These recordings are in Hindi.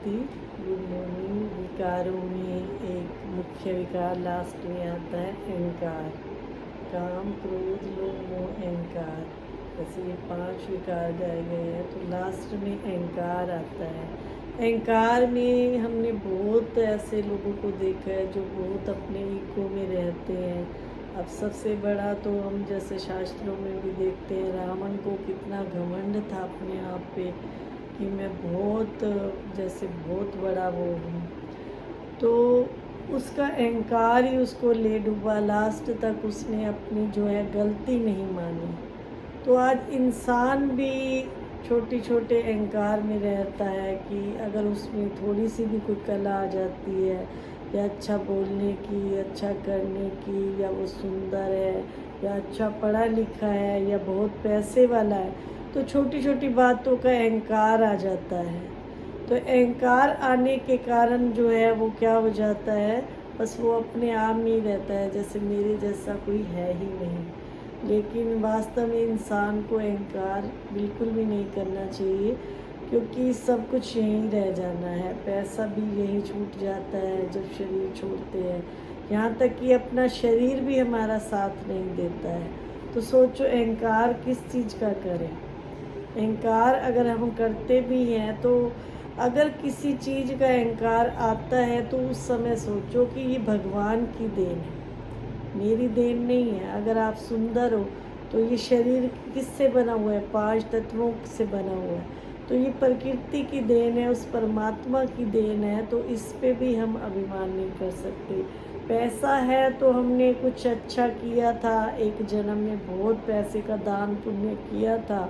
शांति। Good morning. विकारों में एक मुख्य विकार लास्ट में आता है अहंकार। काम, क्रोध, लोभ, मोह, अहंकार। जैसे ये 5 विकार गाए गए हैं तो लास्ट में अहंकार आता है। अहंकार में हमने बहुत ऐसे लोगों को देखा है जो बहुत अपने ईगो में रहते हैं। अब सबसे बड़ा तो हम जैसे शास्त्रों में भी देखते हैं, रावण को कितना घमंड था अपने आप पे कि मैं बहुत जैसे बहुत बड़ा वो हूँ। तो उसका अहंकार ही उसको ले डूबा। लास्ट तक उसने अपनी जो है गलती नहीं मानी। तो आज इंसान भी छोटे छोटे अहंकार में रहता है कि अगर उसमें थोड़ी सी भी कोई कला आ जाती है, या अच्छा बोलने की, अच्छा करने की, या वो सुंदर है, या अच्छा पढ़ा लिखा है, या बहुत पैसे वाला है, तो छोटी छोटी बातों का अहंकार आ जाता है। तो अहंकार आने के कारण जो है वो क्या हो जाता है, बस वो अपने आप में ही रहता है, जैसे मेरे जैसा कोई है ही नहीं। लेकिन वास्तव में इंसान को अहंकार बिल्कुल भी नहीं करना चाहिए, क्योंकि सब कुछ यहीं रह जाना है। पैसा भी यहीं छूट जाता है जब शरीर छोड़ते हैं। यहाँ तक कि अपना शरीर भी हमारा साथ नहीं देता है। तो सोचो अहंकार किस चीज़ का करें। अहंकार अगर हम करते भी हैं तो अगर किसी चीज़ का अहंकार आता है तो उस समय सोचो कि ये भगवान की देन है, मेरी देन नहीं है। अगर आप सुंदर हो तो ये शरीर किससे बना हुआ है? 5 तत्वों से बना हुआ है। तो ये प्रकृति की देन है, उस परमात्मा की देन है। तो इस पे भी हम अभिमान नहीं कर सकते। पैसा है तो हमने कुछ अच्छा किया था, एक जन्म में बहुत पैसे का दान पुण्य किया था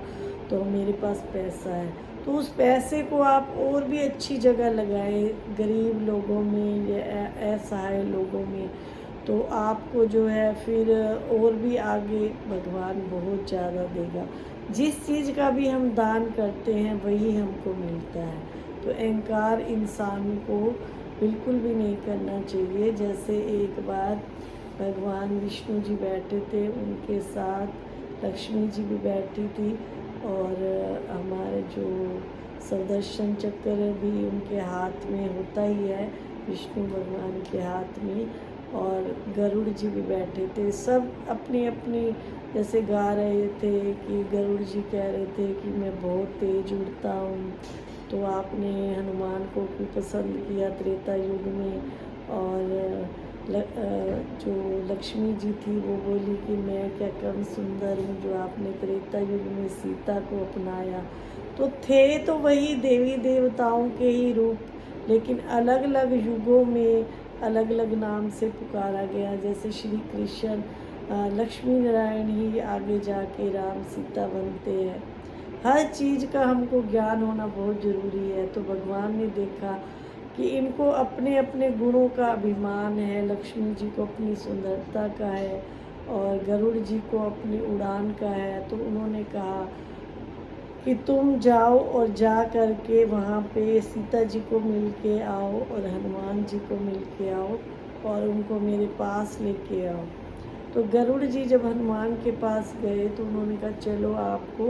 तो मेरे पास पैसा है। तो उस पैसे को आप और भी अच्छी जगह लगाएं, गरीब लोगों में या असहाय लोगों में, तो आपको जो है फिर और भी आगे भगवान बहुत ज़्यादा देगा। जिस चीज़ का भी हम दान करते हैं वही हमको मिलता है। तो अहंकार इंसान को बिल्कुल भी नहीं करना चाहिए। जैसे एक बार भगवान विष्णु जी बैठे थे, उनके साथ लक्ष्मी जी भी बैठी थी, और हमारे जो सुदर्शन चक्र भी उनके हाथ में होता ही है, विष्णु भगवान के हाथ में, और गरुड़ जी भी बैठे थे। सब अपनी अपनी जैसे गा रहे थे कि गरुड़ जी कह रहे थे कि मैं बहुत तेज उड़ता हूँ, तो आपने हनुमान को भी पसंद किया त्रेता युग में। और जो लक्ष्मी जी थी वो बोली कि मैं क्या कम सुंदर हूँ जो आपने त्रेता युग में सीता को अपनाया। तो थे तो वही देवी देवताओं के ही रूप, लेकिन अलग अलग युगों में अलग अलग नाम से पुकारा गया। जैसे श्री कृष्ण लक्ष्मी नारायण ही आगे जाके राम सीता बनते हैं। हर चीज़ का हमको ज्ञान होना बहुत ज़रूरी है। तो भगवान ने देखा कि इनको अपने अपने गुणों का अभिमान है। लक्ष्मी जी को अपनी सुंदरता का है और गरुड़ जी को अपनी उड़ान का है। तो उन्होंने कहा कि तुम जाओ और जा कर के वहाँ पे सीता जी को मिल के आओ और हनुमान जी को मिल के आओ और उनको मेरे पास लेके आओ। तो गरुड़ जी जब हनुमान के पास गए तो उन्होंने कहा चलो, आपको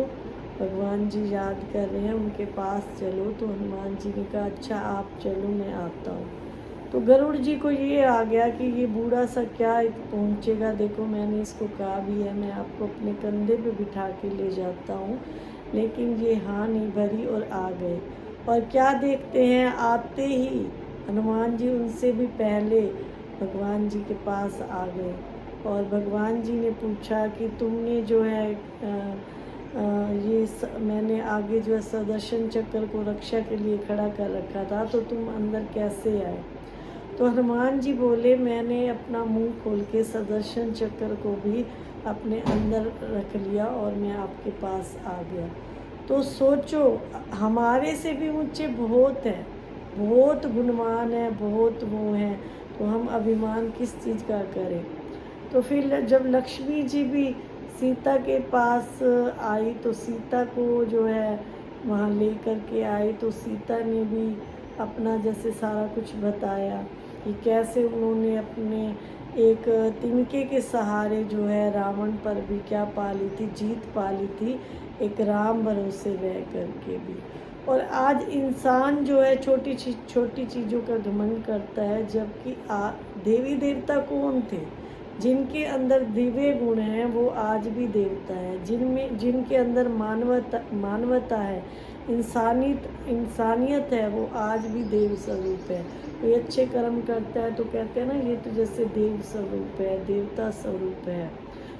भगवान जी याद कर रहे हैं, उनके पास चलो। तो हनुमान जी ने कहा अच्छा आप चलो, मैं आता हूँ। तो गरुड़ जी को ये आ गया कि ये बूढ़ा सा क्या पहुँचेगा, देखो मैंने इसको कहा भी है मैं आपको अपने कंधे पे बिठा के ले जाता हूँ, लेकिन ये हाँ नहीं भरी और आ गए। और क्या देखते हैं, आते ही हनुमान जी उनसे भी पहले भगवान जी के पास आ गए। और भगवान जी ने पूछा कि तुमने जो है मैंने आगे जो है सुदर्शन चक्र को रक्षा के लिए खड़ा कर रखा था, तो तुम अंदर कैसे आए? तो हनुमान जी बोले मैंने अपना मुंह खोल के सुदर्शन चक्र को भी अपने अंदर रख लिया और मैं आपके पास आ गया। तो सोचो, हमारे से भी ऊंचे बहुत हैं, बहुत गुणवान है, बहुत वो हैं, तो हम अभिमान किस चीज़ का करें? तो फिर जब लक्ष्मी जी भी सीता के पास आई तो सीता को जो है वहाँ ले कर के आई, तो सीता ने भी अपना जैसे सारा कुछ बताया कि कैसे उन्होंने अपने एक तिनके के सहारे जो है रावण पर भी क्या पा ली थी, जीत पा ली थी, एक राम भरोसे रह कर के भी। और आज इंसान जो है छोटी चीज़ों का घमंड करता है, जबकि देवी देवता कौन थे? जिनके अंदर दिव्य गुण हैं वो आज भी देवता है, जिनके अंदर मानवता है, इंसानियत है, वो आज भी देव स्वरूप है। कोई अच्छे कर्म करता है तो कहते हैं ना, ये तो जैसे देव स्वरूप है, देवता स्वरूप है।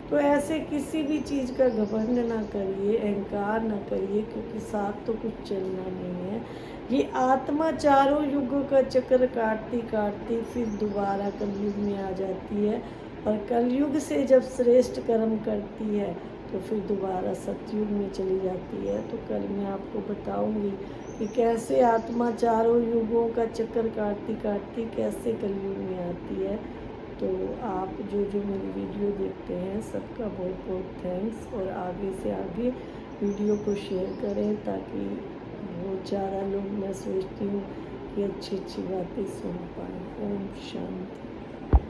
तो ऐसे किसी भी चीज़ का घमंड ना करिए, अहंकार ना करिए, क्योंकि साथ तो कुछ चलना नहीं है। ये आत्मा चारों युगों का चक्कर काटती काटती फिर दोबारा कलयुग में आ जाती है, और कलयुग से जब श्रेष्ठ कर्म करती है तो फिर दोबारा सतयुग में चली जाती है। तो कल मैं आपको बताऊंगी कि कैसे आत्मा चारों युगों का चक्कर काटती काटती कैसे कलयुग में आती है। तो आप जो मेरी वीडियो देखते हैं सबका बहुत बहुत थैंक्स, और आगे से आगे वीडियो को शेयर करें ताकि बहुत ज़्यादा लोग, मैं सोचती हूँ कि अच्छी अच्छी बातें सुन पाएँ। ओम शांति।